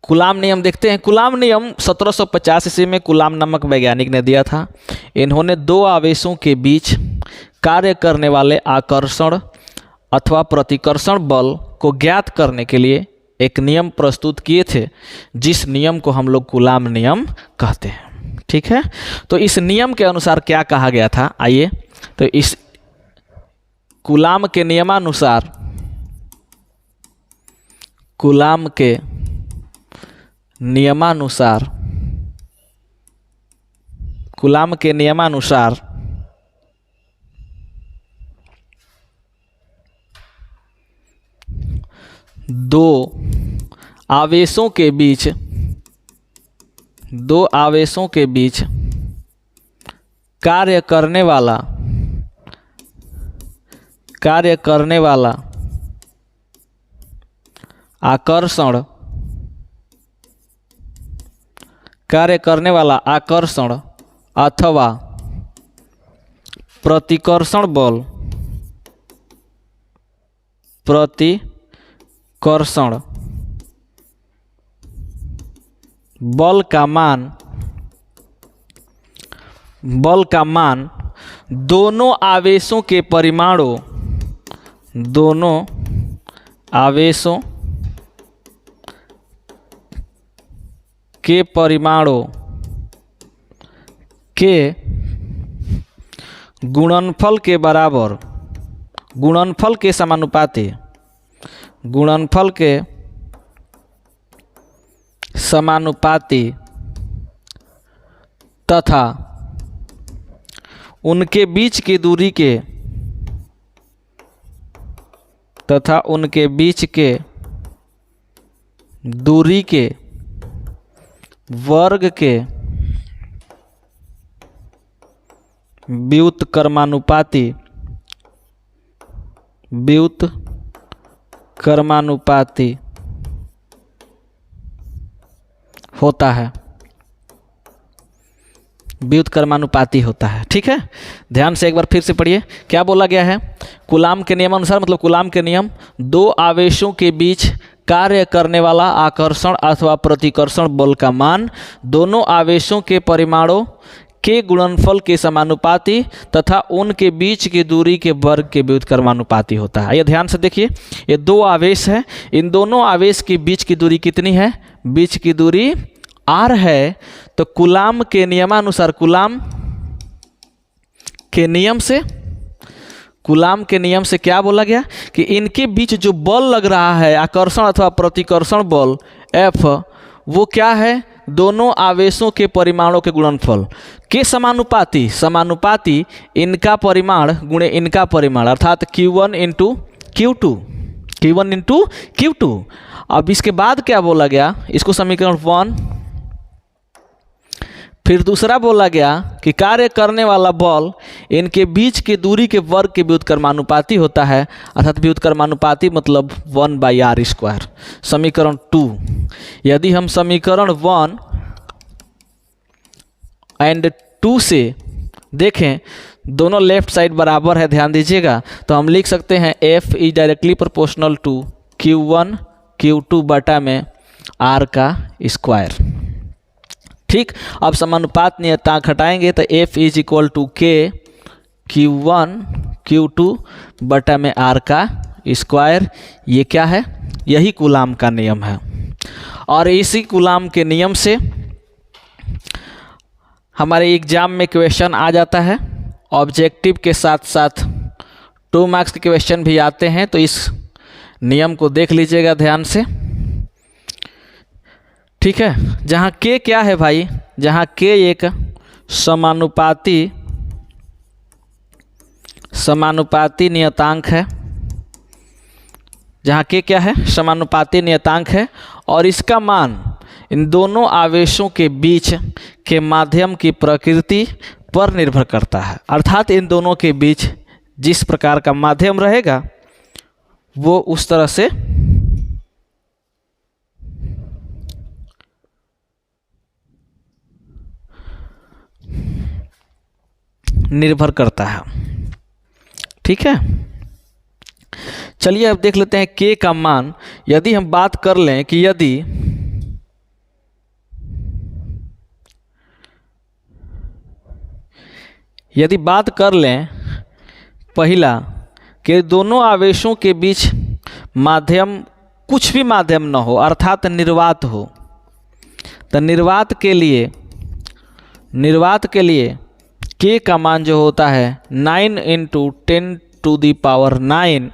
Coulomb नियम देखते हैं। कूलाम नियम 1750 ईस्वी में कूलाम नामक वैज्ञानिक ने दिया था। इन्होंने दो आवेशों के बीच कार्य करने वाले आकर्षण अथवा प्रतिकर्षण बल को ज्ञात करने के लिए एक नियम प्रस्तुत किए थे, जिस नियम को हम लोग कूलाम नियम कहते हैं। ठीक है, तो इस नियम के अनुसार क्या कहा गया था, आइए तो इस कूलाम के नियमानुसार, कूलाम के नियमानुसार, कूलाम के नियमानुसार दो आवेशों के बीच कार्य करने वाला आकर्षण अथवा प्रतिकर्षण बल का मान दोनों आवेशों के परिमाणों के गुणनफल के बराबर, गुणनफल के समानुपाती तथा उनके बीच की दूरी के वर्ग के व्युत्क्रमानुपाती होता है, व्युत्क्रमानुपाती होता है। ठीक है, ध्यान से एक बार फिर से पढ़िए क्या बोला गया है। कूलाम के नियमानुसार, मतलब कूलाम के नियम, दो आवेशों के बीच कार्य करने वाला आकर्षण अथवा प्रतिकर्षण बल का मान दोनों आवेशों के परिमाणों के गुणनफल के समानुपाती तथा उनके बीच की दूरी के वर्ग के व्युत्क्रमानुपाती होता है। ये ध्यान से देखिए, ये दो आवेश है, इन दोनों आवेश के बीच की दूरी कितनी है, बीच की दूरी r है। तो कूलाम के नियमानुसार, कूलाम के नियम से क्या बोला गया कि इनके बीच जो बल लग रहा है, आकर्षण अथवा प्रतिकर्षण बल F, वो क्या है, दोनों आवेशों के परिमाणों के गुणनफल के समानुपाती इनका परिमाण गुणे इनका परिमाण, अर्थात Q1 इंटू Q2। अब इसके बाद क्या बोला गया, इसको समीकरण 1, फिर दूसरा बोला गया कि कार्य करने वाला बल इनके बीच की दूरी के वर्ग के व्युत्क्रमानुपाती होता है, अर्थात व्युत्क्रमानुपाती मतलब 1/r²। समीकरण 2, यदि हम समीकरण 1 एंड 2 से देखें, दोनों लेफ्ट साइड बराबर है, ध्यान दीजिएगा, तो हम लिख सकते हैं F is directly proportional to Q1 Q2 बटा में r का स्क्वायर। ठीक, अब समानुपात नियतांक हटाएंगे तो F is equal to K Q1 Q2 बटा में r का स्क्वायर। ये क्या है, यही कूलाम का नियम है। और इसी कूलाम के नियम से हमारे एग्जाम में क्वेश्चन आ जाता है, ऑब्जेक्टिव के साथ साथ 2 मार्क्स के क्वेश्चन भी आते हैं। तो इस नियम को देख लीजिएगा ध्यान से। ठीक है, जहाँ K क्या है भाई, जहाँ K एक समानुपाती नियतांक है, जहाँ K क्या है, समानुपाती नियतांक है, और इसका मान इन दोनों आवेशों के बीच के माध्यम की प्रकृति पर निर्भर करता है। अर्थात इन दोनों के बीच जिस प्रकार का माध्यम रहेगा वो उस तरह से निर्भर करता है। ठीक है, चलिए अब देख लेते हैं K का मान। यदि हम बात कर लें कि यदि यदि बात कर लें पहला कि दोनों आवेशों के बीच माध्यम कुछ भी माध्यम न हो अर्थात निर्वात हो, तो निर्वात के लिए के का मान जो होता है 9 × 10⁹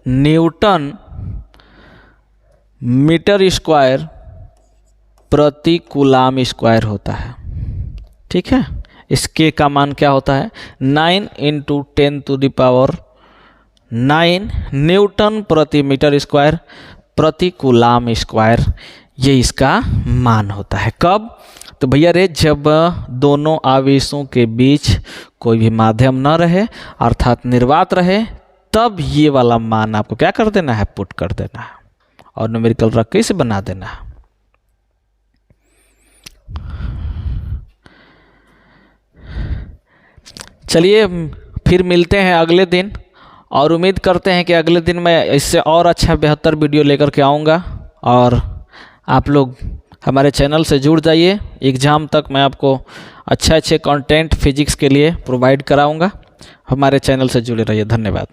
न्यूटन मीटर स्क्वायर प्रति कूलाम स्क्वायर होता है। ठीक है, इस के का मान क्या होता है 9 × 10⁹ न्यूटन प्रति मीटर स्क्वायर प्रति कूलाम स्क्वायर, ये इसका मान होता है। कब? तो भैया रे जब दोनों आवेशों के बीच कोई भी माध्यम न रहे अर्थात निर्वात रहे, तब ये वाला मान आपको क्या कर देना है, पुट कर देना है और न्यूमेरिकल रख के इसे बना देना है। चलिए फिर मिलते हैं अगले दिन और उम्मीद करते हैं कि अगले दिन मैं इससे और अच्छा बेहतर वीडियो लेकर के आऊँगा और आप लोग हमारे चैनल से जुड़ जाइए। एग्ज़ाम तक मैं आपको अच्छे कंटेंट फिजिक्स के लिए प्रोवाइड कराऊंगा। हमारे चैनल से जुड़े रहिए। धन्यवाद।